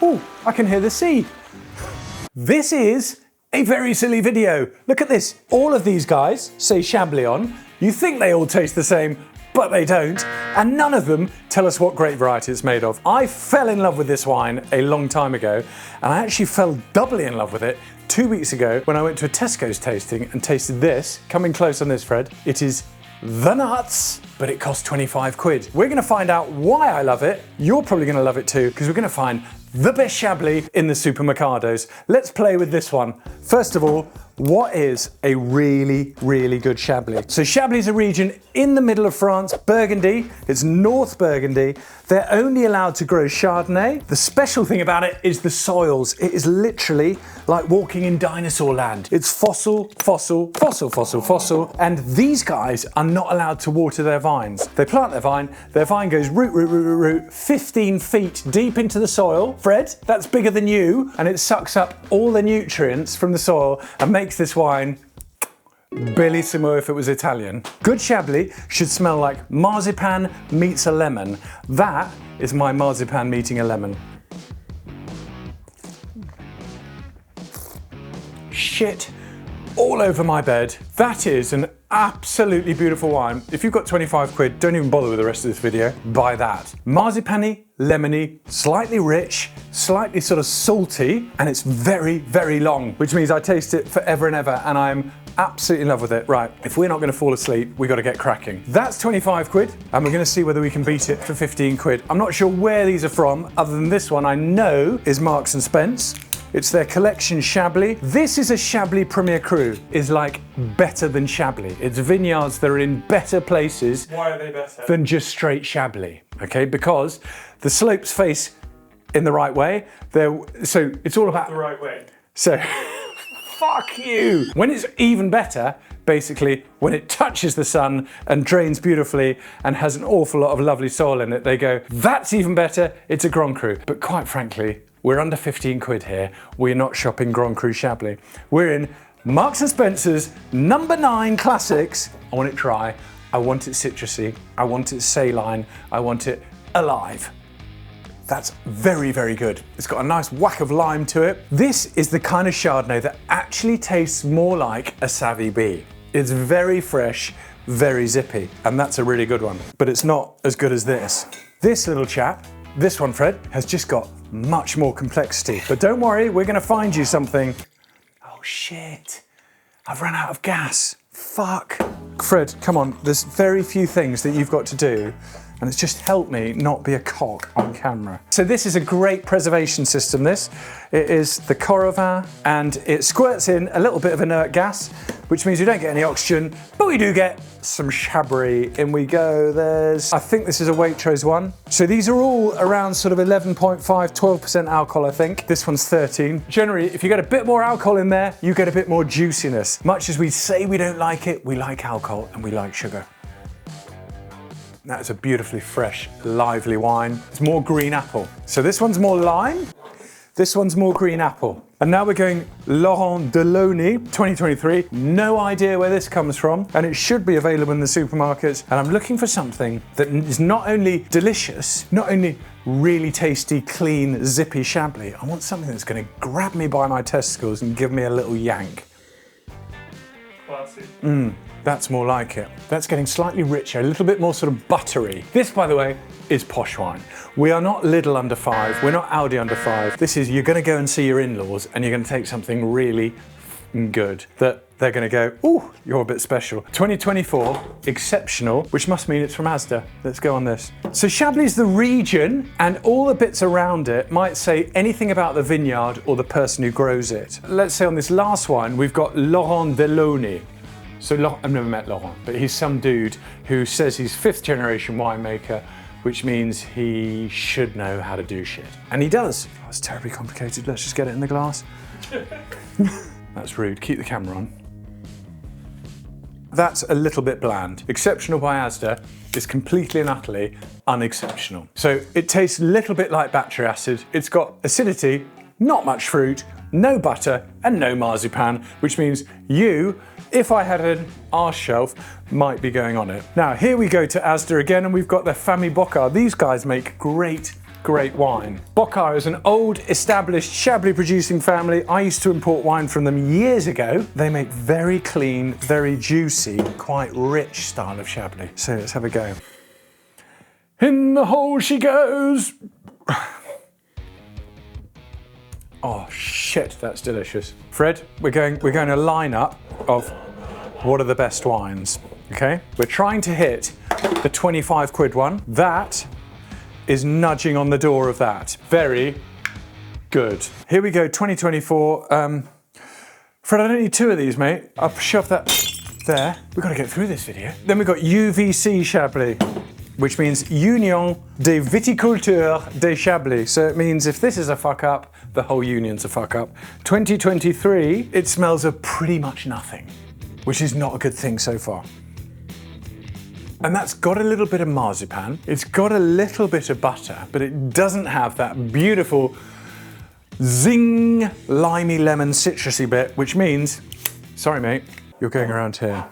Oh, I can hear the sea. This is a very silly video. Look at this. All of these guys say Chablis on. You think they all taste the same, but they don't. And none of them tell us what grape variety it's made of. I fell in love with this wine a long time ago, and I actually fell doubly in love with it 2 weeks ago when I went to a Tesco's tasting and tasted this. Coming close on this, Fred. It is the nuts, but it costs 25 quid. We're gonna find out why I love it. You're probably gonna love it too, because we're gonna find the best Chablis in the supermercados. Let's play with this one. First of all, what is a really, really good Chablis? So Chablis is a region in the middle of France, Burgundy. It's North Burgundy. They're only allowed to grow Chardonnay. The special thing about it is the soils. It is literally like walking in dinosaur land. It's fossil, fossil, fossil, fossil, fossil. And these guys are not allowed to water their vines. They plant their vine goes root, root, root, root, root, 15 feet deep into the soil. Fred, that's bigger than you. And it sucks up all the nutrients from the soil and makes this wine bellissimo if it was Italian. Good Chablis should smell like marzipan meets a lemon. That is my marzipan meeting a lemon. Shit all over my bed. That is an absolutely beautiful wine. If you've got 25 quid, don't even bother with the rest of this video. Buy that. Marzipan-y, lemony, slightly rich, slightly sort of salty, and it's very, very long, which means I taste it forever and ever, and I'm absolutely in love with it. Right, if we're not gonna fall asleep, we gotta get cracking. That's 25 quid, and we're gonna see whether we can beat it for 15 quid. I'm not sure where these are from, other than this one I know is Marks and Spence. It's their collection Chablis. This is a Chablis Premier Cru, is like better than Chablis. It's vineyards that are in better places. Why are they better? Than just straight Chablis, okay? Because the slopes face in the right way. So it's all about the right way. So, fuck you. When it's even better, basically, when it touches the sun and drains beautifully and has an awful lot of lovely soil in it, they go, that's even better, it's a Grand Cru. But quite frankly, we're under 15 quid here. We're not shopping Grand Cru Chablis. We're in Marks and Spencer's number 9 classics. I want it dry, I want it citrusy, I want it saline, I want it alive. That's very, very good. It's got a nice whack of lime to it. This is the kind of Chardonnay that actually tastes more like a Savvy Bee. It's very fresh, very zippy, and that's a really good one. But it's not as good as this. This little chap, this one, Fred, has just got much more complexity. But don't worry, we're gonna find you something. Oh shit, I've run out of gas. Fuck. Fred, come on, there's very few things that you've got to do, and it's just helped me not be a cock on camera. So this is a great preservation system, this. It is the Coravin, and it squirts in a little bit of inert gas, which means we don't get any oxygen, but we do get some Chablis. In we go, I think this is a Waitrose one. So these are all around sort of 11.5, 12% alcohol, I think. This one's 13. Generally, if you get a bit more alcohol in there, you get a bit more juiciness. Much as we say we don't like it, we like alcohol and we like sugar. That's a beautifully fresh, lively wine. It's more green apple. So this one's more lime, this one's more green apple. And now we're going Laurent Delauney 2023. No idea where this comes from, and it should be available in the supermarkets. And I'm looking for something that is not only delicious, not only really tasty, clean, zippy Chablis. I want something that's gonna grab me by my testicles and give me a little yank. Classy. That's more like it. That's getting slightly richer, a little bit more sort of buttery. This, by the way, is posh wine. We are not Lidl under 5, we're not Aldi under 5. This is, you're gonna go and see your in-laws and you're gonna take something really good that they're gonna go, ooh, you're a bit special. 2024, exceptional, which must mean it's from Asda. Let's go on this. So Chablis, the region, and all the bits around it might say anything about the vineyard or the person who grows it. Let's say on this last one, we've got Laurent Delauney. So I've never met Laurent, but he's some dude who says he's 5th generation winemaker, which means he should know how to do shit. And he does. Oh, it's terribly complicated. Let's just get it in the glass. That's rude. Keep the camera on. That's a little bit bland. Exceptional by Asda is completely and utterly unexceptional. So it tastes a little bit like battery acid. It's got acidity, not much fruit, no butter, and no marzipan, which means you, if I had an arse shelf, might be going on it. Now, here we go to Asda again, and we've got their Famille Brocard. These guys make great great wine. Brocard is an old, established Chablis producing family. I used to import wine from them years ago. They make very clean, very juicy, quite rich style of Chablis. So let's have a go. In the hole she goes. Oh shit, that's delicious. Fred, we're going a lineup of what are the best wines, okay? We're trying to hit the 25 quid one. That is nudging on the door of that. Very good. Here we go, 2024. Fred, I don't need 2 of these, mate. I'll shove that there. We've got to get through this video. Then we've got UVC Chablis, which means Union des Viticulteurs des Chablis. So it means if this is a fuck up, the whole union's a fuck up. 2023, it smells of pretty much nothing, which is not a good thing so far. And that's got a little bit of marzipan. It's got a little bit of butter, but it doesn't have that beautiful zing, limey, lemon, citrusy bit, which means, sorry mate, you're going around here.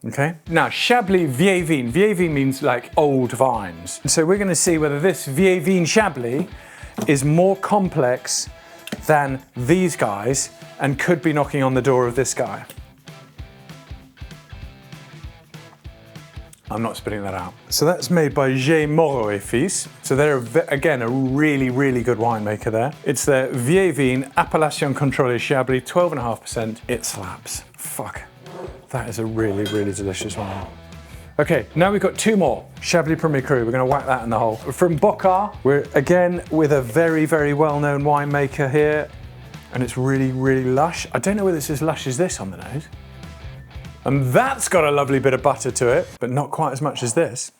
Okay. Now, Chablis Vieilles. Vieilles means like old vines. So we're going to see whether this Vieilles Chablis is more complex than these guys and could be knocking on the door of this guy. I'm not spitting that out. So that's made by Moreau et Fils. So they're, again, a really, really good winemaker there. It's their Vieilles Appellation Contrôlée Chablis, 12.5%. It slaps. Fuck. That is a really, really delicious wine. Okay, now we've got 2 more. Chablis Premier Cru, we're gonna whack that in the hole. From Brocard, we're again with a very, very well-known winemaker here, and it's really, really lush. I don't know whether it's as lush as this on the nose. And that's got a lovely bit of butter to it, but not quite as much as this.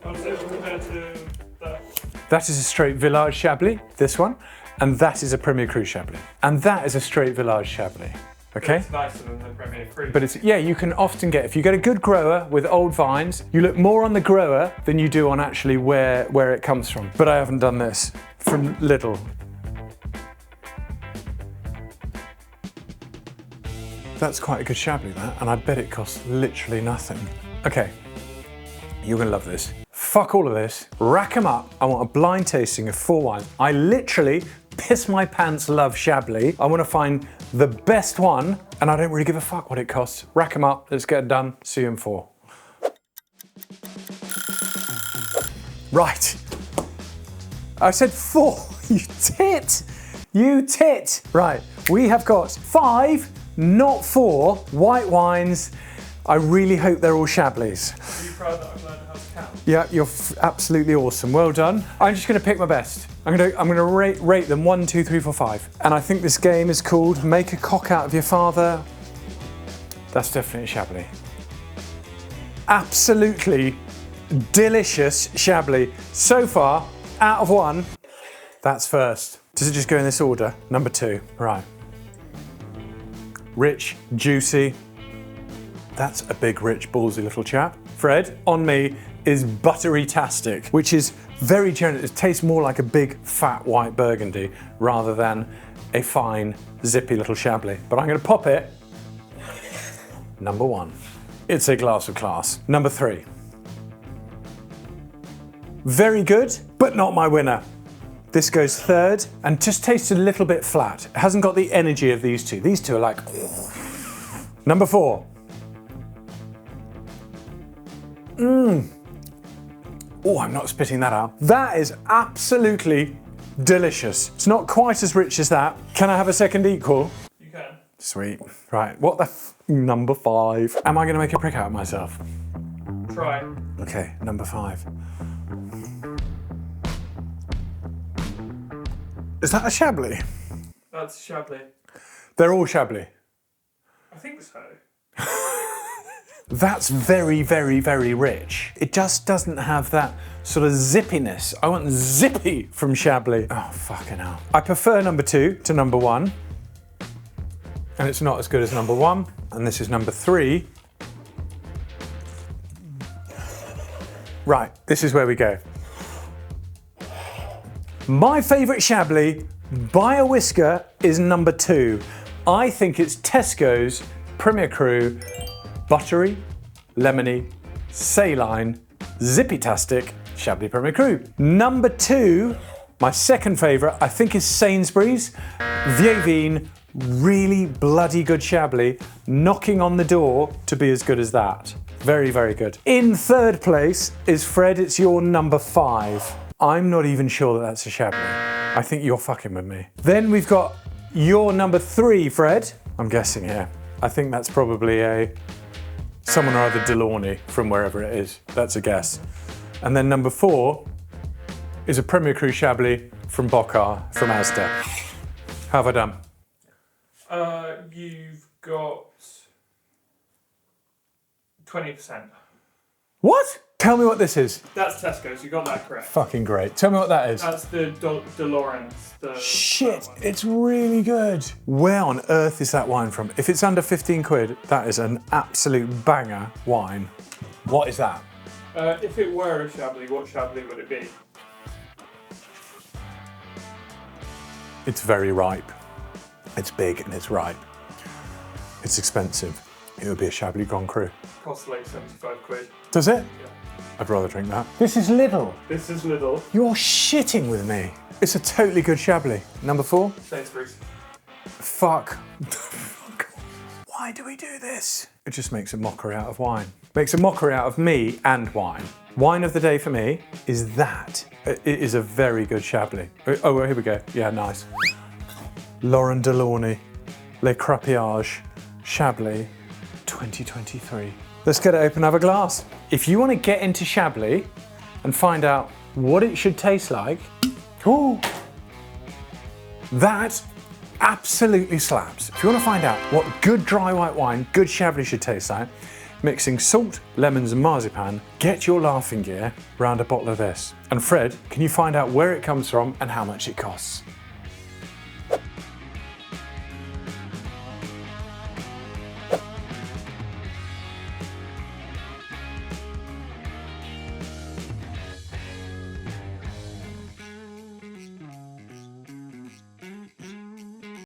How does it compare to that? That is a straight Village Chablis, this one, and that is a Premier Cru Chablis. And that is a straight Village Chablis. Okay. It's nicer than the Premier Cru. But it's, yeah, you can often get, if you get a good grower with old vines, you look more on the grower than you do on actually where it comes from. But I haven't done this from Lidl. That's quite a good Chablis, that, and I bet it costs literally nothing. Okay, you're gonna love this. Fuck all of this, rack them up. I want a blind tasting of 4 wines. I literally piss my pants love Chablis. I want to find the best one, and I don't really give a fuck what it costs. Rack them up, let's get it done. See you in 4. Right. I said 4, you tit. You tit. Right, we have got 5, not 4, white wines. I really hope they're all Chablis. Are you proud that I've learned how to count? Yeah, you're absolutely awesome. Well done. I'm just going to pick my best. I'm going to rate them 1, 2, 3, 4, 5. And I think this game is called Make a Cock Out of Your Father. That's definitely a Chablis. Absolutely delicious Chablis. So far, out of 1, that's first. Does it just go in this order? Number 2, right. Rich, juicy. That's a big, rich, ballsy little chap. Fred, on me, is buttery-tastic, which is very generous. It tastes more like a big, fat white Burgundy rather than a fine, zippy little Chablis. But I'm gonna pop it. Number 1. It's a glass of class. Number 3. Very good, but not my winner. This goes 3rd and just tastes a little bit flat. It hasn't got the energy of these 2. These 2 are like, Number 4. Oh, I'm not spitting that out. That is absolutely delicious. It's not quite as rich as that. Can I have a second equal? You can. Sweet. Right, what the number 5. Am I gonna make a prick out of myself? Try. Okay, number 5. Is that a Chablis? That's Chablis. They're all Chablis. I think so. That's very, very, very rich. It just doesn't have that sort of zippiness. I want zippy from Chablis. Oh, fucking hell. I prefer number 2 to number 1. And it's not as good as number 1. And this is number 3. Right, this is where we go. My favourite Chablis by a whisker is number 2. I think it's Tesco's Premier Cru, buttery, lemony, saline, zippy-tastic Chablis Premier Cru. Number 2 My second favourite, I think, is Sainsbury's. Vieilles, really bloody good Chablis, knocking on the door to be as good as that. Very, very good. In third place is Fred, it's your number 5. I'm not even sure that that's a Chablis. I think you're fucking with me. Then we've got your number 3, Fred. I'm guessing here. I think that's probably someone or other Delauney from wherever it is. That's a guess. And then number 4 is a Premier Cru Chablis from Brocard, from Asda. How have I done? You've got 20%. What? Tell me what this is. That's Tesco, so you got that correct. Fucking great. Tell me what that is. That's the Laurent. Shit, it's really good. Where on earth is that wine from? If it's under 15 quid, that is an absolute banger wine. What is that? If it were a Chablis, what Chablis would it be? It's very ripe. It's big and it's ripe. It's expensive. It would be a Chablis Grand Cru. Costs like 75 quid. Does it? Yeah. I'd rather drink that. This is Lidl. This is Lidl. You're shitting with me. It's a totally good Chablis. Number 4? Sainsbury's. Fuck. Why do we do this? It just makes a mockery out of wine. Makes a mockery out of me and wine. Wine of the day for me is that. It is a very good Chablis. Oh, well, here we go. Yeah, nice. Laurent Delauney, Les Crapillages, Chablis, 2023. Let's get it open and have a glass. If you want to get into Chablis and find out what it should taste like, ooh, that absolutely slaps. If you want to find out what good dry white wine, good Chablis should taste like, mixing salt, lemons and marzipan, get your laughing gear round a bottle of this. And Fred, can you find out where it comes from and how much it costs?